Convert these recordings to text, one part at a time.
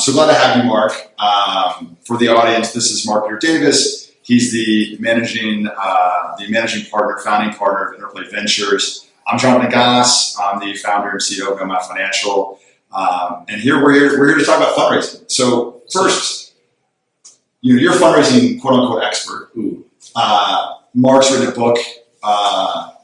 So glad to have you, Mark. For the audience, this is Mark Davis. He's the managing partner, founding partner of Interplay Ventures. I'm John Nagas. I'm the founder and CEO of Nomad Financial. And we're here to talk about fundraising. So first, you're a fundraising quote unquote expert. Mark's written a book. I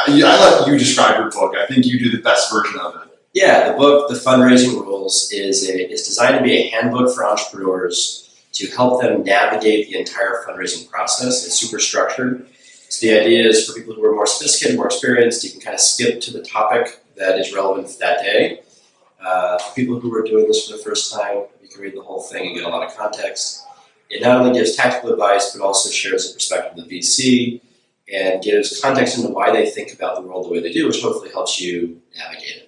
let you describe your book. I think you do the best version of it. Yeah, the book, The Fundraising Rules, is designed to be a handbook for entrepreneurs to help them navigate the entire fundraising process. It's super structured. So the idea is for people who are more sophisticated, more experienced, you can kind of skip to the topic that is relevant for that day. For people who are doing this for the first time, you can read the whole thing and get a lot of context. It not only gives tactical advice, but also shares the perspective of the VC and gives context into why they think about the world the way they do, which hopefully helps you navigate it.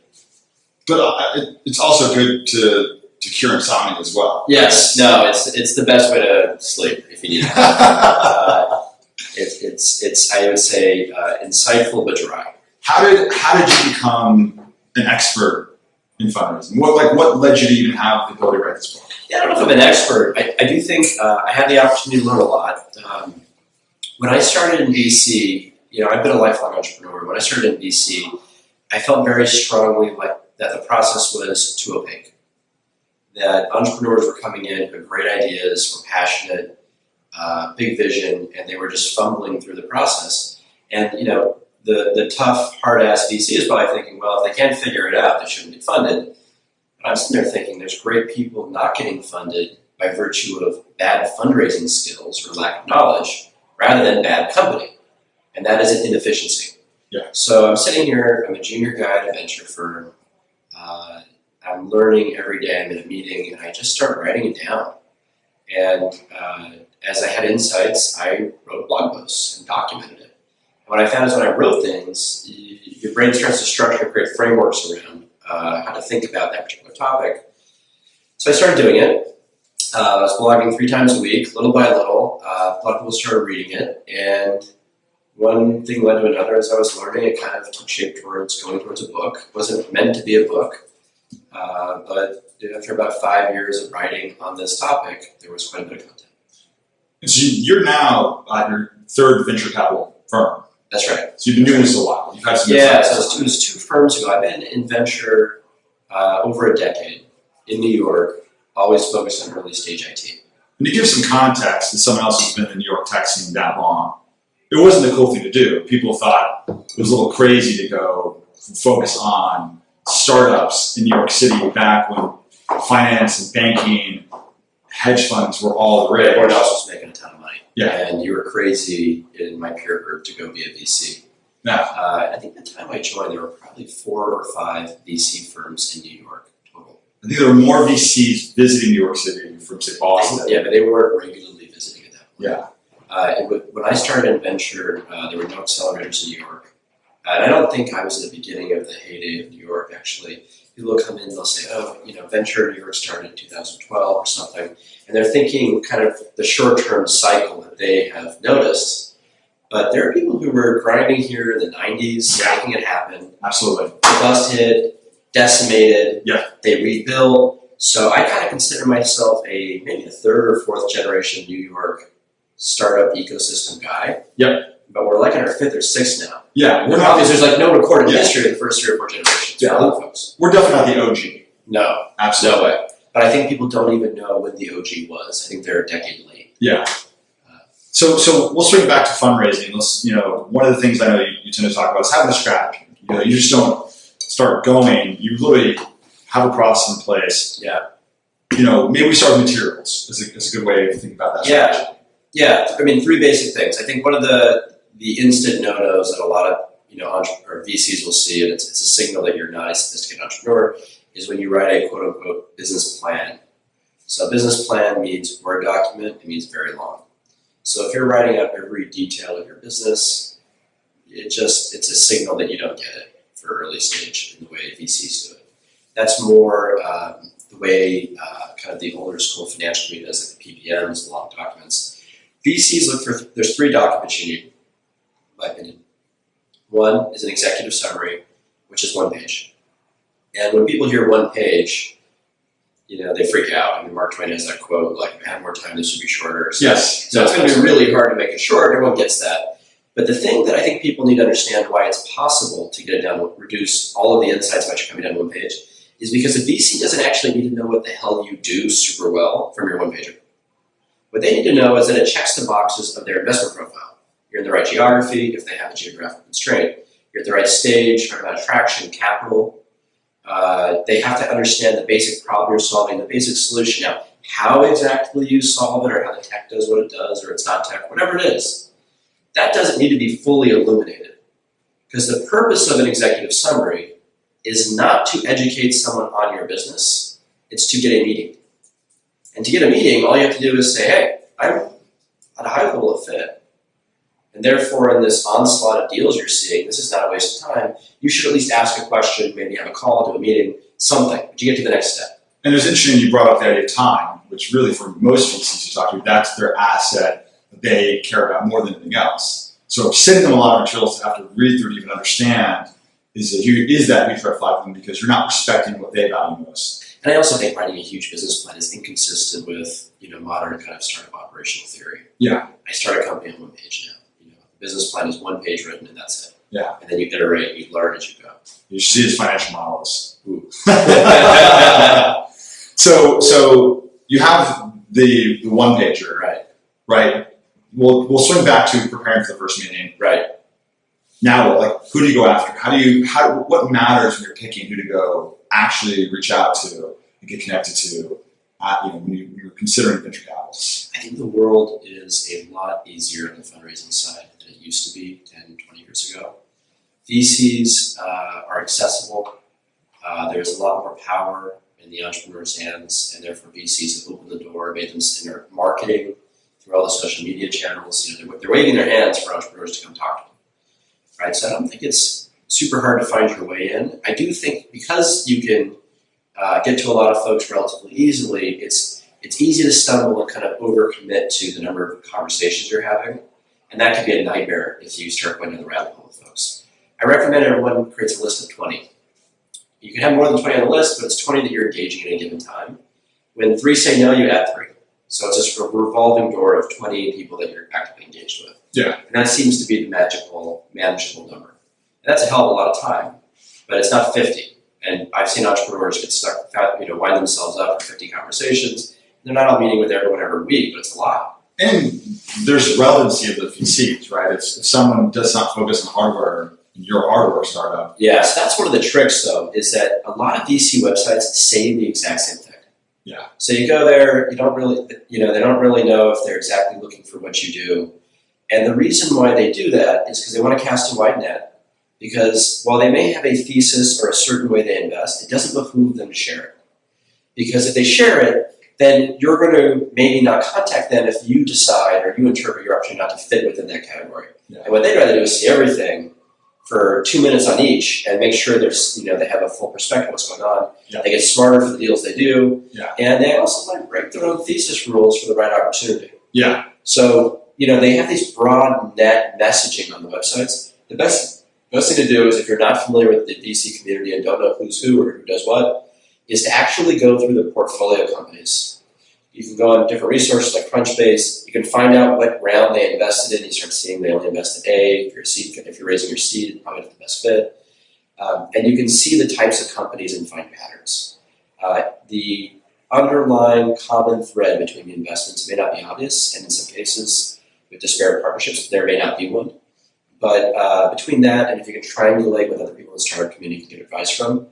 But it's also good to cure insomnia as well. Yes, no, it's the best way to sleep if you need it. It's I would say insightful but dry. How did you become an expert in fundraising? What led you to even have the ability to write this book? Yeah, I don't know if I'm an expert. I do think I had the opportunity to learn a lot. When I started in VC, I've been a lifelong entrepreneur. When I started in VC, I felt very strongly that the process was too opaque. That entrepreneurs were coming in with great ideas, were passionate, big vision, and they were just fumbling through the process. And the tough, hard-ass VC is probably thinking, well, if they can't figure it out, they shouldn't be funded. But I'm sitting there thinking there's great people not getting funded by virtue of bad fundraising skills or lack of knowledge, rather than bad company. And that is an inefficiency. Yeah. So I'm sitting here, I'm a junior guy at a venture firm. I'm learning every day. I'm in a meeting, and I just start writing it down. And as I had insights, I wrote blog posts and documented it. And what I found is when I wrote things, your brain starts to structure, create frameworks around how to think about that particular topic. So I started doing it. I was blogging 3 times a week, little by little. A lot of people started reading it, and one thing led to another. As I was learning, it kind of took shape towards going towards a book. It wasn't meant to be a book, but after about 5 years of writing on this topic, there was quite a bit of content. And so you're now at your 3rd venture capital firm. That's right. So you've been doing this a while. You've had some so it was 2 firms ago. I've been in venture over a decade in New York, always focused on early stage IT. And to give some context to someone else who's been in New York tech scene that long, it wasn't a cool thing to do. People thought it was a little crazy to go focus on startups in New York City back when finance and banking, hedge funds were all the rage. Everyone else was making a ton of money. Yeah. And you were crazy in my peer group to go be a VC. Yeah. I think the time I joined, there were probably 4 or 5 VC firms in New York total. I think there were more VCs visiting New York City from, say, Boston. Yeah, but they weren't regularly visiting at that point. Yeah. When I started in venture, there were no accelerators in New York. And I don't think I was at the beginning of the heyday of New York, actually. People will come in and they'll say, venture in New York started in 2012 or something. And they're thinking kind of the short-term cycle that they have noticed. But there are people who were grinding here in the 90s, making it happen. Absolutely. The bust hit, decimated. Yeah. They rebuilt. So I kind of consider myself maybe a 3rd or 4th generation New York startup ecosystem guy. Yep. But we're like in our 5th or 6th now. Yeah. We're not, because there's no recorded history of the first 3 or 4 generations. Yeah. Folks. We're definitely not the OG. No. Absolutely. No way. But I think people don't even know when the OG was. I think they're a decade late. Yeah. So we'll swing back to fundraising. One of the things I know you tend to talk about is having a strategy. You just don't start going. You literally have a process in place. Yeah. Maybe we start with materials. Is a good way to think about that. Yeah. Strategy. Yeah. I mean, 3 basic things. I think one of the instant no-nos that a lot of or VCs will see, and it's a signal that you're not a sophisticated entrepreneur, is when you write a quote-unquote business plan. So a business plan means Word document. It means very long. So if you're writing out every detail of your business, it's a signal that you don't get it for early stage in the way VCs do it. That's more the way kind of the older school financial community does, like the PPMs, the long documents. VCs look for, there's 3 documents you need, in my opinion. One is an executive summary, which is 1 page. And when people hear 1 page, they freak out. I mean, Mark Twain has that quote, like, if I had more time, this would be shorter. So, Yes. so it's going to be really hard to make it short. Everyone gets that. But the thing that I think people need to understand why it's possible to get it down, reduce all of the insights about you coming down to one page, is because a VC doesn't actually need to know what the hell you do super well from your one pager. What they need to know is that it checks the boxes of their investment profile. You're in the right geography, if they have a geographic constraint. You're at the right stage, talking about attraction, capital. They have to understand the basic problem you're solving, the basic solution. Now, how exactly you solve it, or how the tech does what it does, or it's not tech, whatever it is, that doesn't need to be fully illuminated. Because the purpose of an executive summary is not to educate someone on your business, it's to get a meeting. And to get a meeting, all you have to do is say, hey, I'm at a high level of fit. And therefore, in this onslaught of deals you're seeing, this is not a waste of time. You should at least ask a question, maybe have a call, do a meeting, something, but you get to the next step. And it's interesting you brought up the idea of time, which really for most VCs you talk to, that's their asset that they care about more than anything else. So sending them a lot of materials to have to read through to even understand is that huge red flag for them, because you're not respecting what they value most. And I also think writing a huge business plan is inconsistent with modern kind of startup operational theory. Yeah. I start a company on one page now. The business plan is one page written and that's it. Yeah. And then you iterate, you learn as you go. You should see his financial models. So you have the one pager, Right. Right. We'll swing back to preparing for the first meeting. Right. Now, like, who do you go after? What matters when you're picking who to go actually reach out to and get connected to? When you're considering venture capital. I think the world is a lot easier on the fundraising side than it used to be 10, 20 years ago. VCs are accessible. There's a lot more power in the entrepreneur's hands, and therefore VCs have opened the door, made them in their marketing through all the social media channels. They're waving their hands for entrepreneurs to come talk to them. Right? So I don't think it's super hard to find your way in. I do think because you can get to a lot of folks relatively easily, it's easy to stumble and kind of overcommit to the number of conversations you're having, and that can be a nightmare if you start going down the rabbit hole with folks. I recommend everyone creates a list of 20. You can have more than 20 on the list, but it's 20 that you're engaging at a given time. When 3 say no, you add 3. So it's just a revolving door of 20 people that you're actively engaged with. Yeah. And that seems to be the magical, manageable number. And that's a hell of a lot of time, but it's not 50. And I've seen entrepreneurs get stuck, wind themselves up for 50 conversations. They're not all meeting with everyone every week, but it's a lot. And there's relevancy of the VCs, right? If someone does not focus on hardware, you're a hardware startup. Yeah, so that's one of the tricks, though, is that a lot of VC websites say the exact same thing. Yeah. So you go there, you don't really, they don't really know if they're exactly looking for what you do. And the reason why they do that is because they want to cast a wide net. Because while they may have a thesis or a certain way they invest, it doesn't behoove them to share it. Because if they share it, then you're going to maybe not contact them if you decide or you interpret your opportunity not to fit within that category. Yeah. And what they'd rather do is see everything for 2 minutes on each and make sure there's, they have a full perspective of what's going on. Yeah. They get smarter for the deals they do. Yeah. And they also break their own thesis rules for the right opportunity. Yeah. So, they have these broad net messaging on the websites. The best thing to do is, if you're not familiar with the VC community and don't know who's who or who does what, is to actually go through the portfolio companies. You can go on different resources like Crunchbase. You can find out what round they invested in. You start seeing they only invested A. If you're raising your seed, it's probably not the best fit. And you can see the types of companies and find patterns. The underlying common thread between the investments may not be obvious, and in some cases, with disparate partnerships, there may not be one. But between that and if you can triangulate with other people in the startup community you can get advice from,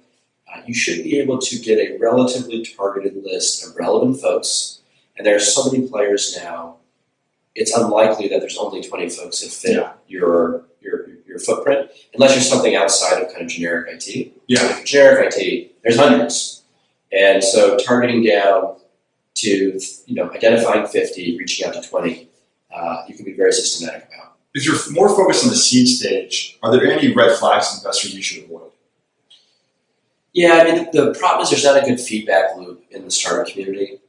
you should be able to get a relatively targeted list of relevant folks. And there are so many players now, it's unlikely that there's only 20 folks that fit your footprint, unless you're something outside of kind of generic IT. Yeah. So if you're generic IT, there's hundreds. And so targeting down to, identifying 50, reaching out to 20, you can be very systematic about. If you're more focused on the seed stage, are there any red flags investors you should avoid? Yeah, the problem is there's not a good feedback loop in the startup community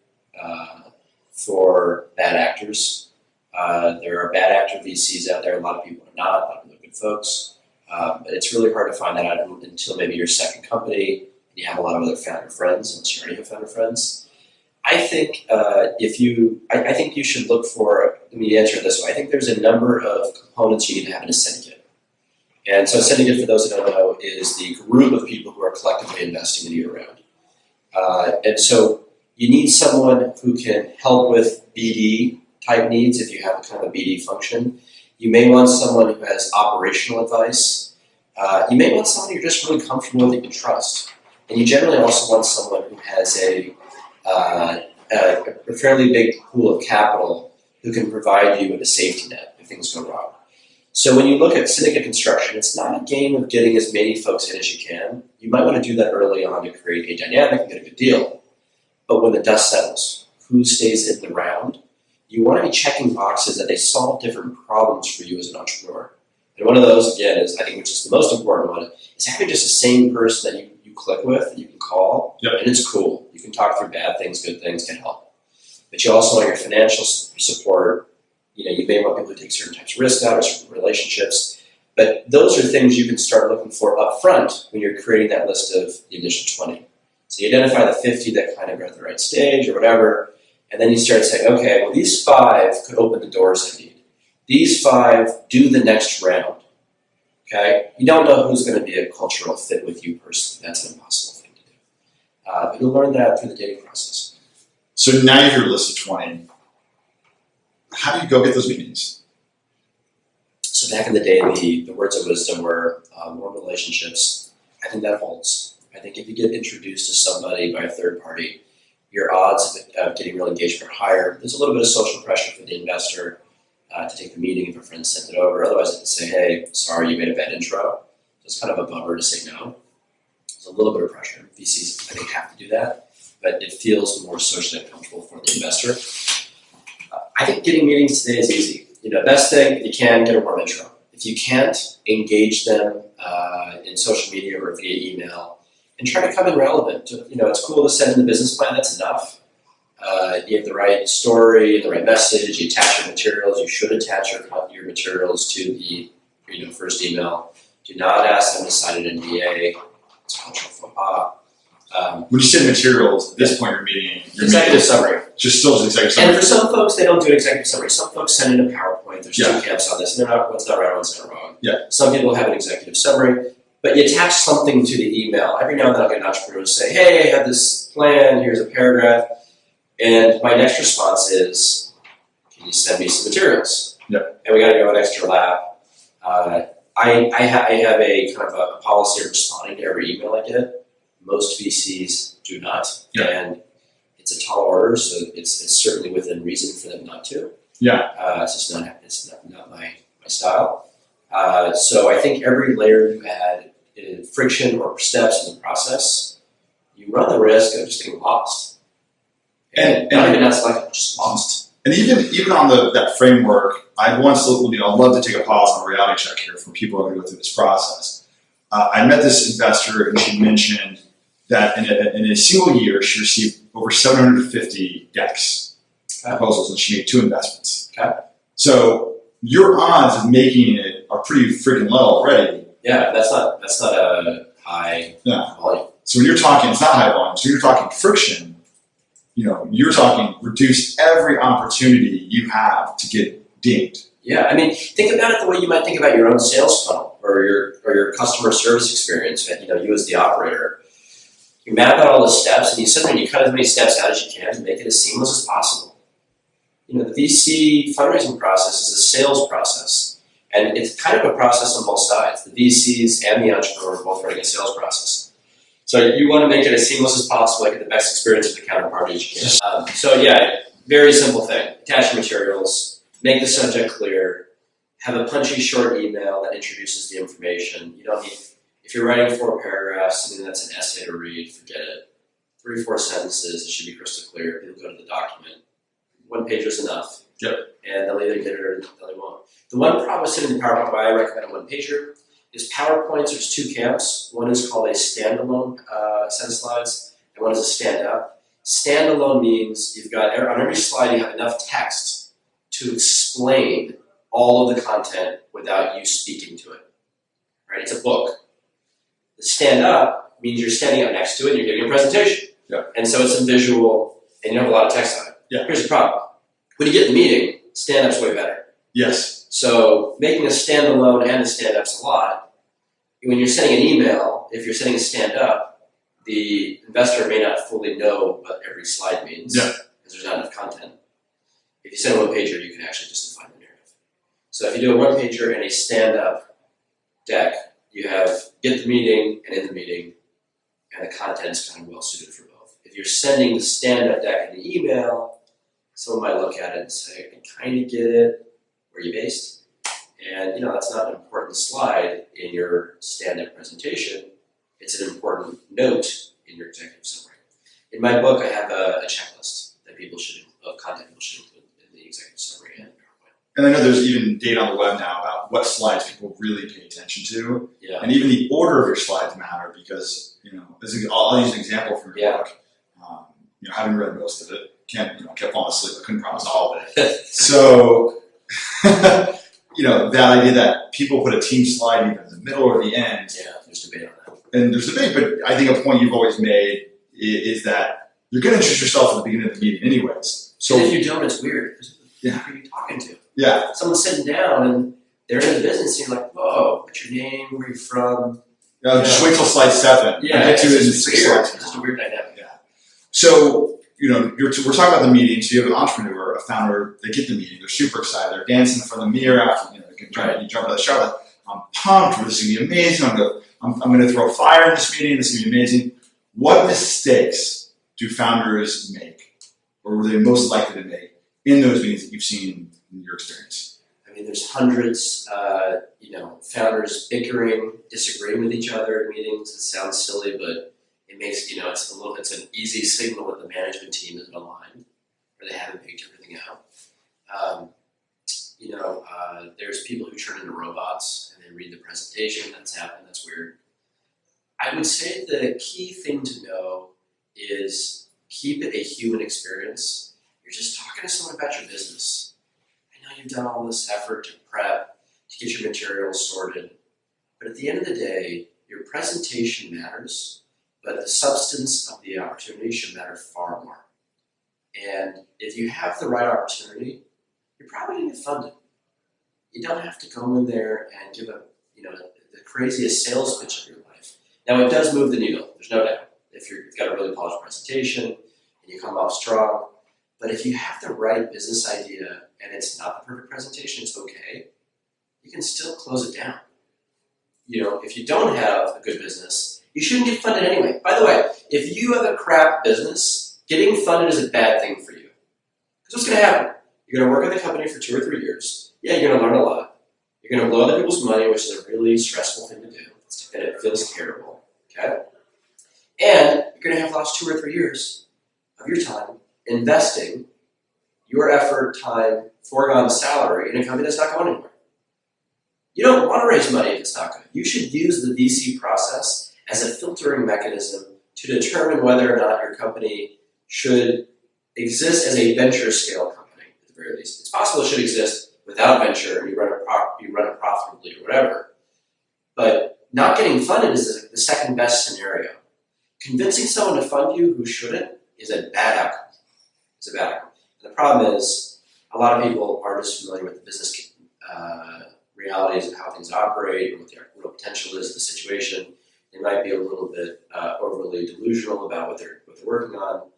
for bad actors. There are bad actor VCs out there. A lot of people are not. A lot of them are good folks. But it's really hard to find that out until maybe your second company and you have a lot of other founder friends, unless you already have founder friends. I think I think you should look for, let me answer it this way. I think there's a number of components you need to have in a syndicate. And so a syndicate, for those that don't know, is the group of people who are collectively investing in a year round. And so you need someone who can help with BD type needs if you have a kind of a BD function. You may want someone who has operational advice. You may want someone you're just really comfortable with that you can trust. And you generally also want someone who has a fairly big pool of capital who can provide you with a safety net if things go wrong. So when you look at syndicate construction, it's not a game of getting as many folks in as you can. You might want to do that early on to create a dynamic and get a good deal. But when the dust settles, who stays in the round? You want to be checking boxes that they solve different problems for you as an entrepreneur. And one of those, again, is I think which is the most important one, is having just the same person that you click with, that you can call, Yep. and it's cool. You can talk through bad things, good things, can help. But you also want your financial support. You may want people to take certain types of risks out or certain relationships. But those are things you can start looking for up front when you're creating that list of the initial 20. So you identify the 50 that kind of are at the right stage or whatever, and then you start saying, okay, well, these 5 could open the doors I need. These 5 do the next round. Okay? You don't know who's going to be a cultural fit with you personally. That's an impossible thing to do. But you'll learn that through the dating process. So now you have your list of 20. How do you go get those meetings? So back in the day, the words of wisdom were warm relationships. I think that holds. I think if you get introduced to somebody by a third party, your odds of getting real engagement are higher. There's a little bit of social pressure for the investor to take the meeting if a friend sent it over. Otherwise, they can say, hey, sorry, you made a bad intro. So it's kind of a bummer to say no. There's a little bit of pressure. VCs, I think, have to do that, but it feels more socially uncomfortable for the investor. I think getting meetings today is easy. Best thing, if you can, get a warm intro. If you can't, engage them in social media or via email and try to come in relevant. It's cool to send in the business plan, that's enough. You have the right story, the right message, you attach your materials, you should attach your materials to the first email. Do not ask them to sign an NDA. It's a cultural faux pas. When you say materials, at this point you're meeting Executive summary. Just still as executive summary. And for some folks, they don't do an executive summary. Some folks send in a PowerPoint. There's 2 camps on this. And one's not right, one's not wrong. Yeah. Some people have an executive summary, but you attach something to the email. Every now and then I'll get an entrepreneur to say, hey, I have this plan, here's a paragraph. And my next response is, can you send me some materials? Yep. And we got to go an extra lap. I have a kind of a policy of responding to every email I get. Most VCs do not. Yeah. And it's a tall order, so it's certainly within reason for them not to. Yeah. It's just not my style. So I think every layer you add friction or steps in the process, you run the risk of just getting lost. And not even not selected, just lost. And even on that framework, I'd love to take a pause on a reality check here for people who are going to go through this process. I met this investor and she mentioned that in a single year, she received over 750 decks proposals and she made 2 investments. Okay. So your odds of making it are pretty freaking low already. Yeah, that's not a high volume. So when you're talking, it's not high volume. So you're talking friction. You're talking reduce every opportunity you have to get dinged. Yeah, I mean, think about it the way you might think about your own sales funnel or your customer service experience. You as the operator. You map out all the steps and you sit there and you cut as many steps out as you can to make it as seamless as possible. The VC fundraising process is a sales process. And it's kind of a process on both sides. The VCs and the entrepreneur are both running a sales process. So you want to make it as seamless as possible, get the best experience with the counterparty as you can. Very simple thing. Attach your materials, make the subject clear, have a punchy short email that introduces the information. You don't need, if you're writing 4 paragraphs, something that's an essay to read, forget it. 3 or 4 sentences, it should be crystal clear. People go to the document. 1 page is enough. Yep. And they'll either get it or they won't. The one problem with sending the PowerPoint, why I recommend a 1-pager, is PowerPoints, there's 2 camps. One is called a standalone set of slides, and one is a stand-up. Standalone means you've got, on every slide, you have enough text to explain all of the content without you speaking to it. Right? It's a book. The stand up means you're standing up next to it and you're giving a presentation. Yeah. And so it's a visual and you have a lot of text on it. Yeah. Here's the problem. When you get in the meeting, stand up's way better. Yes. So making a standalone and a stand up's a lot. When you're sending an email, if you're sending a stand up, the investor may not fully know what every slide means. Yeah. Because there's not enough content. If you send a one pager, you can actually just define the narrative. So if you do a one pager and a stand up deck, you have get the meeting and in the meeting, and the content's kind of well suited for both. If you're sending the stand up deck in the email, someone might look at it and say, I can kind of get it. Where are you based? And that's not an important slide in your stand-up presentation. It's an important note in your executive summary. In my book, I have a checklist that of content people should include in the executive summary and PowerPoint. And I know there's even data on the web now about what slides people really pay attention to. Yeah. And even the order of your slides matter because, I'll use an example from your book. Having read most of it, kept falling asleep. I couldn't promise all of it. So, that idea that people put a team slide either in the middle or the end. Yeah, there's debate on that. And there's debate, but I think a point you've always made is that you're going to introduce yourself at the beginning of the meeting anyways. So and if you don't, it's weird. Yeah. Who are you talking to? Yeah. Someone's sitting down and they're in the business and you're like, whoa, what's your name? Where are you from? Just wait till slide 7. Yeah, I get to it in it's 6 weird. slides. It's just a weird dynamic. Yeah. So, we're talking about the meeting. So you have an entrepreneur, a founder, they get the meeting. They're super excited. They're dancing in front of the mirror after, you jump out of the shower. Like, I'm pumped. This is going to be amazing. I'm going to throw fire in this meeting. This is going to be amazing. What mistakes do founders make, or were they most likely to make in those meetings that you've seen in your experience? I mean, there's hundreds, founders bickering, disagreeing with each other at meetings. It sounds silly, but it makes, it's an easy signal that the management team isn't aligned, or they haven't baked everything out. There's people who turn into robots and they read the presentation. That's happened. That's weird. I would say the key thing to know is keep it a human experience. You're just talking to someone about your business. I know you've done all this effort to prep, to get your materials sorted, but at the end of the day, your presentation matters, but the substance of the opportunity should matter far more. And if you have the right opportunity, you're probably going to get funded. You don't have to go in there and give the craziest sales pitch of your life. Now, it does move the needle. There's no doubt. If you've got a really polished presentation and you come off strong, but if you have the right business idea and it's not the perfect presentation, it's okay. You can still close it down. If you don't have a good business, you shouldn't get funded anyway. By the way, if you have a crap business, getting funded is a bad thing for you. Because what's going to happen? You're going to work at the company for 2 or 3 years. Yeah, you're going to learn a lot. You're going to blow other people's money, which is a really stressful thing to do. And it feels terrible. Okay? And you're going to have lost 2 or 3 years of your time investing your effort, time, foregone salary in a company that's not going anywhere. You don't want to raise money if it's not good. You should use the VC process as a filtering mechanism to determine whether or not your company should exist as a venture scale company, at the very least. It's possible it should exist without venture and you run it profitably or whatever. But not getting funded is the second best scenario. Convincing someone to fund you who shouldn't is a bad outcome. It's a bad outcome. And the problem is a lot of people aren't as familiar with the business realities of how things operate, what their real potential is, the situation. They might be a little bit overly delusional about what they're working on,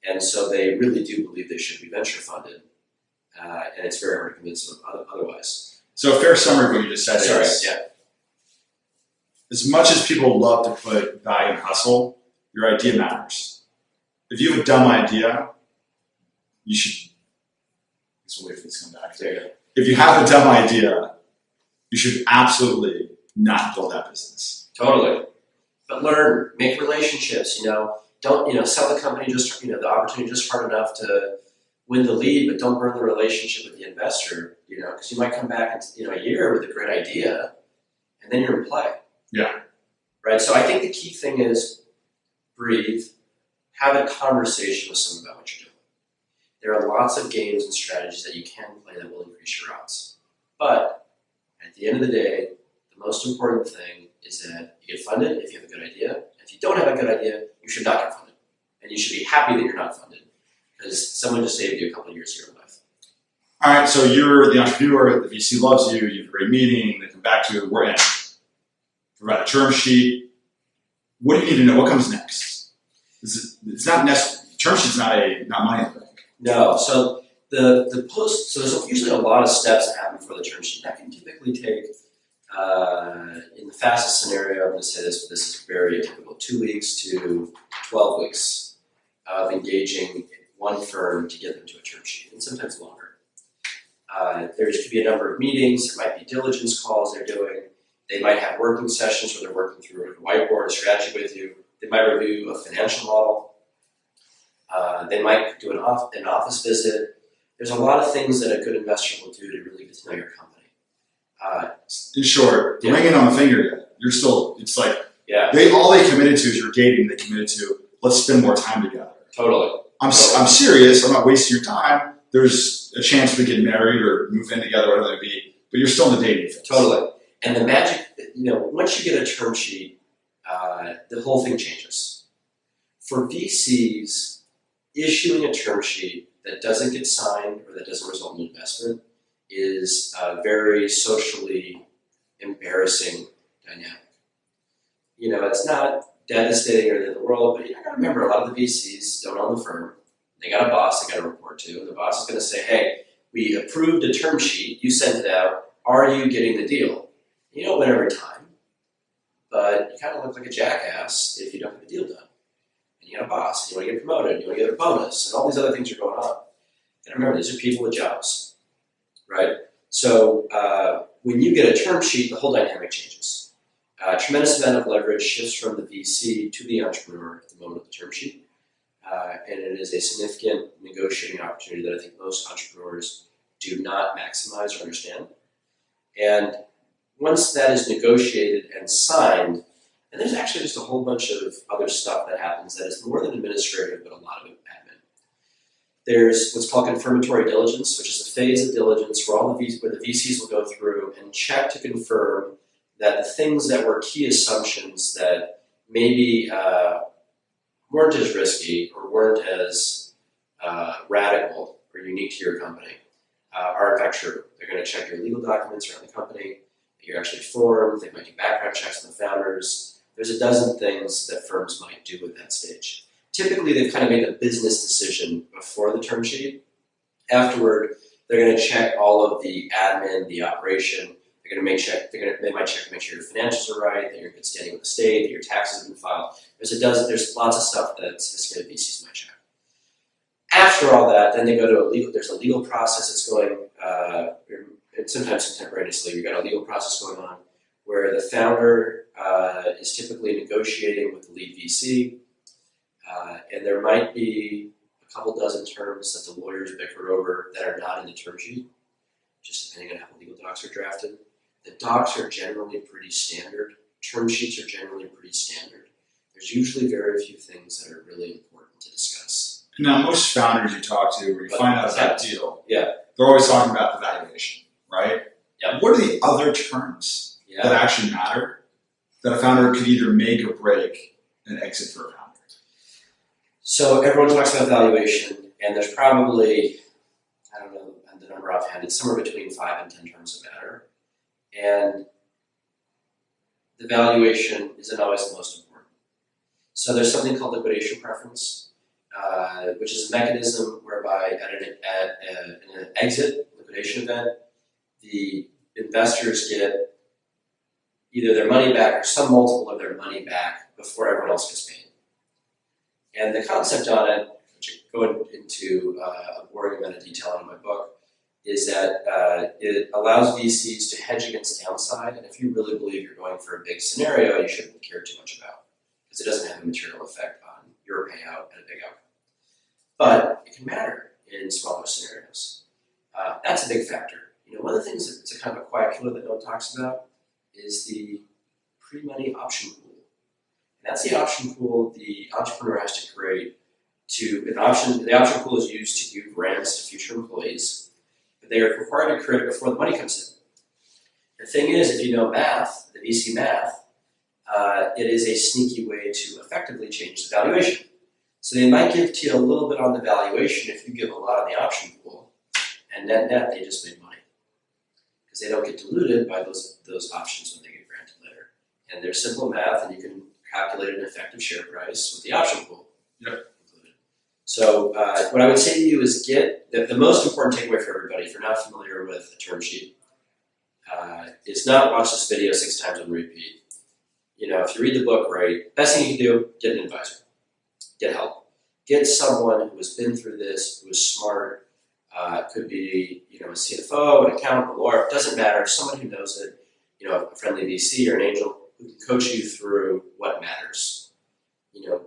and so they really do believe they should be venture funded, and it's very hard to convince them otherwise. So a fair summary of what you just said is, Yeah. as much as people love to put value in hustle, your idea matters. If you have a dumb idea, you should. Let's wait for this to come back. There you go. If you have a dumb idea, you should absolutely not build that business. Totally. But learn, make relationships, don't, sell the company the opportunity just hard enough to win the lead, but don't burn the relationship with the investor, because you might come back in, a year with a great idea and then you're in play. Yeah. Right. So I think the key thing is breathe, have a conversation with someone about what you're doing. There are lots of games and strategies that you can play that will increase your odds. But at the end of the day, the most important thing is that you get funded if you have a good idea. If you don't have a good idea, you should not get funded. And you should be happy that you're not funded because someone just saved you a couple of years of your life. All right, so you're the entrepreneur, the VC loves you, you have a great meeting, they come back to, we're in. Provide a term sheet. What do you need to know? What comes next? It's not necessary. Term sheet's not money in the bank. No, so the post, so there's usually a lot of steps that happen before the term sheet. That can typically take, in the fastest scenario, I'm going to say this, but this is very typical, 2 weeks to 12 weeks of engaging one firm to get them to a term sheet, and sometimes longer. There could be a number of meetings, there might be diligence calls they're doing, they might have working sessions where they're working through a whiteboard, a strategy with you, they might review a financial model, they might do an office visit. There's a lot of things that a good investor will do to really get to know your company. In short, the ringing on the finger yet. You're still, it's like, yeah, all they committed to is you're dating, they committed to, let's spend more time together. totally. I'm serious, I'm not wasting your time. There's a chance we get married or move in together, whatever it may be, but you're still in the dating phase. Totally. And the magic, once you get a term sheet, the whole thing changes. For VCs, issuing a term sheet that doesn't get signed or that doesn't result in investment is a very socially embarrassing dynamic. It's not devastating or the end of the world, but you gotta remember a lot of the VCs don't own the firm. They got a boss they gotta report to, and the boss is gonna say, hey, we approved a term sheet, you sent it out, are you getting the deal? You don't win every time, but you kind of look like a jackass if you don't get the deal done. And you got a boss, and you want to get promoted, you want to get a bonus, and all these other things are going on. And remember, these are people with jobs, right? So when you get a term sheet, the whole dynamic changes. A tremendous amount of leverage shifts from the VC to the entrepreneur at the moment of the term sheet. And it is a significant negotiating opportunity that I think most entrepreneurs do not maximize or understand. And once that is negotiated and signed, and there's actually just a whole bunch of other stuff that happens that is more than administrative, but a lot of it admin. There's what's called confirmatory diligence, which is a phase of diligence where where the VCs will go through and check to confirm that the things that were key assumptions that maybe weren't as risky or weren't as radical or unique to your company are in fact true. They're going to check your legal documents around the company, that you're actually formed, they might do background checks on the founders. There's a dozen things that firms might do at that stage. Typically, they've kind of made a business decision before the term sheet. Afterward, they're going to check all of the admin, the operation. They might check to make sure your financials are right, that you're in good standing with the state, that your taxes have been filed. There's lots of stuff that sophisticated VCs might check. After all that, then they go to there's a legal process that's going, and sometimes contemporaneously, you've got a legal process going on where the founder is typically negotiating with the lead VC, and there might be a couple dozen terms that the lawyers bicker over that are not in the term sheet, just depending on how the legal docs are drafted. The docs are generally pretty standard. Term sheets are generally pretty standard. There's usually very few things that are really important to discuss. Now, most founders you talk to, where you find out about a deal, yeah, they're always talking about the valuation, right? Yeah. What are the other terms that actually matter that a founder could either make or break an exit for a founder? So everyone talks about valuation, and there's probably, I don't know the number offhand, it's somewhere between 5 and 10 terms that matter. And the valuation isn't always the most important. So there's something called liquidation preference, which is a mechanism whereby at an exit, liquidation event, the investors get either their money back or some multiple of their money back before everyone else gets paid. And the concept on it, which I go into a boring amount of detail in my book, is that it allows VCs to hedge against downside, and if you really believe you're going for a big scenario, you shouldn't care too much about, because it doesn't have a material effect on your payout at a big outcome. But it can matter in smaller scenarios. That's a big factor. One of the things that's a kind of a quiet killer that no one talks about is the pre-money option pool. And that's the option pool the entrepreneur has to create the option pool is used to give grants to future employees, but they are required to create it before the money comes in. The thing is, if you know math, the VC math, it is a sneaky way to effectively change the valuation. So they might give to you a little bit on the valuation if you give a lot on the option pool, and net they just made money because they don't get diluted by those options when they get granted later. And there's simple math, and you can calculate an effective share price with the option pool included. So what I would say to you is get the most important takeaway for everybody, if you're not familiar with a term sheet, is not watch this video 6 times on repeat. If you read the book right, best thing you can do, get an advisor. Get help. Get someone who has been through this, who is smart. Could be, a CFO, an accountant, a lawyer. It doesn't matter. Someone who knows it. A friendly VC or an angel who can coach you through what matters.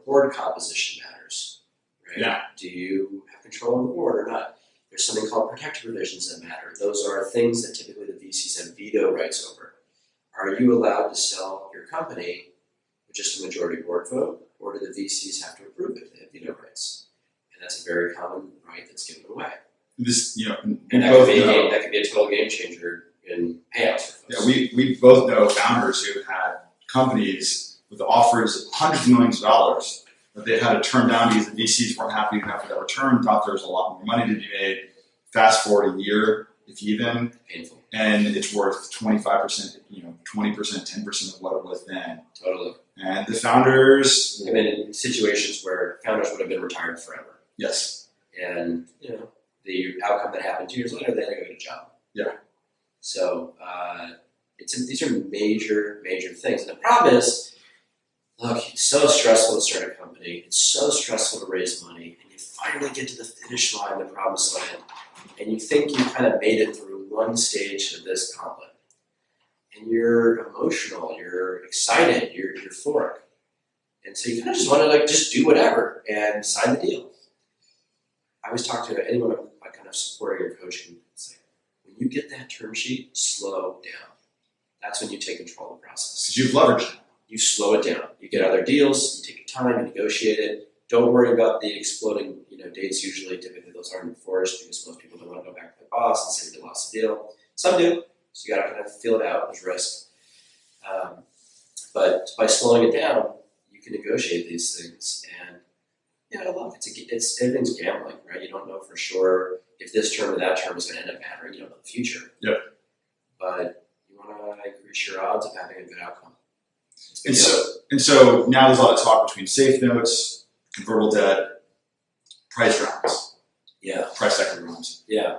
Board composition matters, right? Yeah. Do you have control of the board or not? There's something called protective provisions that matter. Those are things that typically the VCs have veto rights over. Are you allowed to sell your company with just a majority board vote, or do the VCs have to approve it? They have veto rights, and that's a very common right that's given away. This, and that could be a total game changer in payouts for folks. Yeah, we both know founders who had companies with offers of hundreds of millions of dollars that they had to turn down because the VCs weren't happy enough with that return, thought there was a lot more money to be made. Fast forward a year, if even, painful, and it's worth 25%, 20%, 10% of what it was then. Totally. And the founders have been in situations where founders would have been retired forever. Yes. And the outcome that happened 2 years later, they had to go get a job. Yeah. So these are major, major things. And the problem is, look, it's so stressful to start a company. It's so stressful to raise money. And you finally get to the finish line, the promised land, and you think you kind of made it through one stage of this gauntlet. And you're emotional, you're excited, you're euphoric. And so you kind of just want to just do whatever and sign the deal. I always talk to anyone I'm kind of supporting or coaching. It's like, when you get that term sheet, slow down. That's when you take control of the process. Because you've leveraged it. You slow it down. You get other deals, you take your time, you negotiate it. Don't worry about the exploding dates. Typically those aren't enforced because most people don't want to go back to their boss and say they lost the deal. Some do, so you got to kind of feel it out. There's risk. But by slowing it down, you can negotiate these things. And look, it's everything's gambling, right? You don't know for sure if this term or that term is going to end up mattering. You don't know the future. Yep. But you want to increase your odds of having a good outcome. And so now there's a lot of talk between safe notes, convertible debt, price rounds. Yeah. Price equity rounds. Yeah.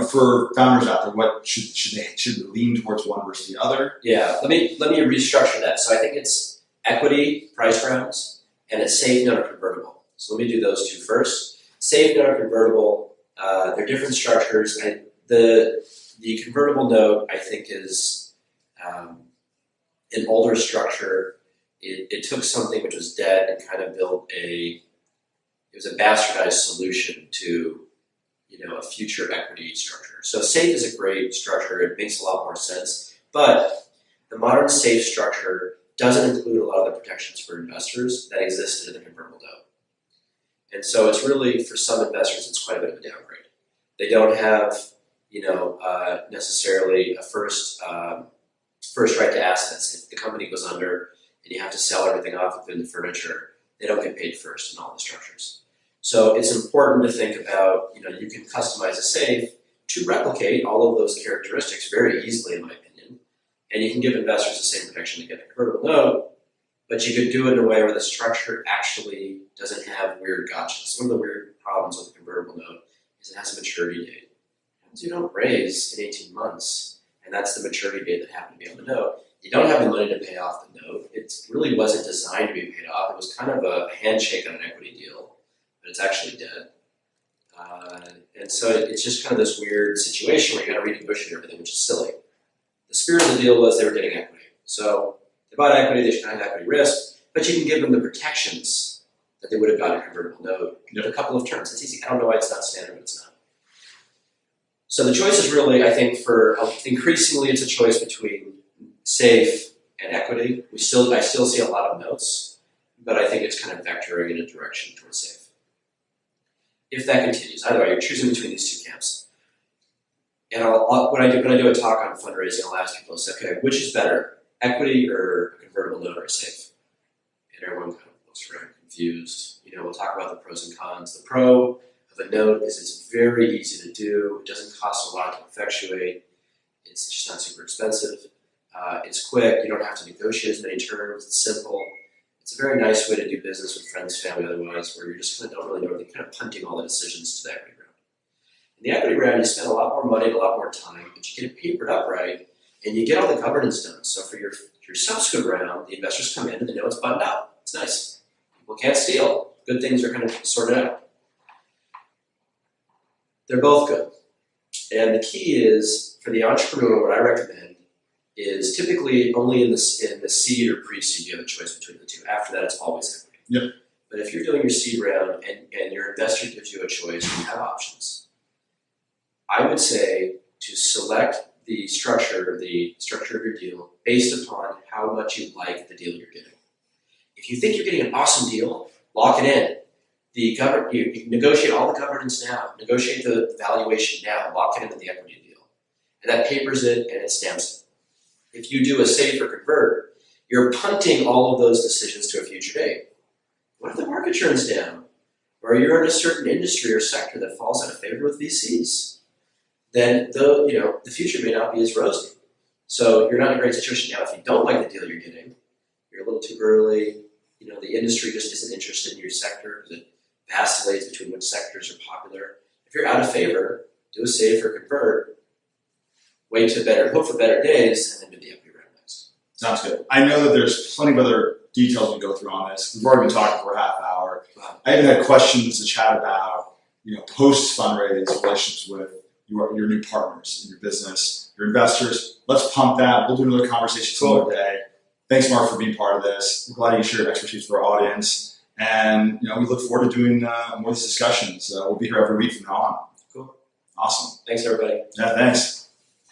For founders out there, what should they lean towards one versus the other? Yeah. Let me restructure that. So I think it's equity, price rounds, and a safe note or convertible. So let me do those two first. Safe note or convertible, they're different structures. The convertible note, I think, is an older structure. It took something which was dead and kind of built it was a bastardized solution to a future equity structure. So SAFE is a great structure. It makes a lot more sense. But the modern SAFE structure doesn't include a lot of the protections for investors that existed in the convertible note. And so it's really, for some investors, it's quite a bit of a downgrade. They don't have, necessarily a first right to assets. If the company goes under and you have to sell everything off, including the furniture, they don't get paid first in all the structures. So it's important to think about, you can customize a safe to replicate all of those characteristics very easily, in my opinion. And you can give investors the same protection to get a convertible note, but you could do it in a way where the structure actually doesn't have weird gotchas. One of the weird problems with a convertible note is it has a maturity date. You don't raise in 18 months, and that's the maturity date that happened to be on the note. You don't have the money to pay off the note. It really wasn't designed to be paid off. It was kind of a handshake on an equity deal, but it's actually dead. And so it's just kind of this weird situation where you got to renegotiate everything, which is silly. The spirit of the deal was they were getting equity. So they bought equity, they should have equity risk, but you can give them the protections that they would have got in a convertible note with a couple of terms. It's easy. I don't know why it's not standard, but it's not. So the choice is really, I think, increasingly it's a choice between safe and equity. I still see a lot of notes, but I think it's kind of vectoring in a direction towards safe. If that continues, either way, you're choosing between these two camps. And when I do a talk on fundraising, I'll ask people, okay, which is better, equity or a convertible note or a safe. And everyone kind of looks around confused. We'll talk about the pros and cons. The pro of a note is it's very easy to do. It doesn't cost a lot to effectuate. It's just not super expensive. It's quick. You don't have to negotiate as many terms. It's simple. It's a very nice way to do business with friends, family, otherwise, where you're just kind of don't really know. You're kind of punting all the decisions to the equity round. In the equity round, you spend a lot more money and a lot more time, but you get it papered up right, and you get all the governance done. So for your subsequent round, the investors come in and they know it's buttoned up. It's nice. People can't steal. Good things are kind of sorted out. They're both good. And the key is, for the entrepreneur, what I recommend is typically only in the seed or pre-seed you have a choice between the two. After that, it's always equity. Yep. But if you're doing your seed round and your investor gives you a choice, you have options. I would say to select the structure of your deal based upon how much you like the deal you're getting. If you think you're getting an awesome deal, lock it in. You negotiate all the governance now. Negotiate the valuation now. Lock it into the equity deal. And that papers it and it stamps it. If you do a save or convert, you're punting all of those decisions to a future date. What if the market turns down? Or you're in a certain industry or sector that falls out of favor with VCs? Then the future may not be as rosy. So you're not in a great situation now. If you don't like the deal you're getting, you're a little too early. The industry just isn't interested in your sector because it vacillates between which sectors are popular. If you're out of favor, do a save or convert, hope for better days, and then do the equity round next. Sounds good. I know that there's plenty of other details we go through on this. We've already been talking for a half hour. Wow. I even had questions to chat about, post fundraise relationships with your new partners in your business, your investors. Let's pump that. We'll do another conversation some other day. Thanks, Mark, for being part of this. I'm glad you shared expertise with our audience. And we look forward to doing more of these discussions. We'll be here every week from now on. Cool. Awesome. Thanks, everybody. Yeah, thanks.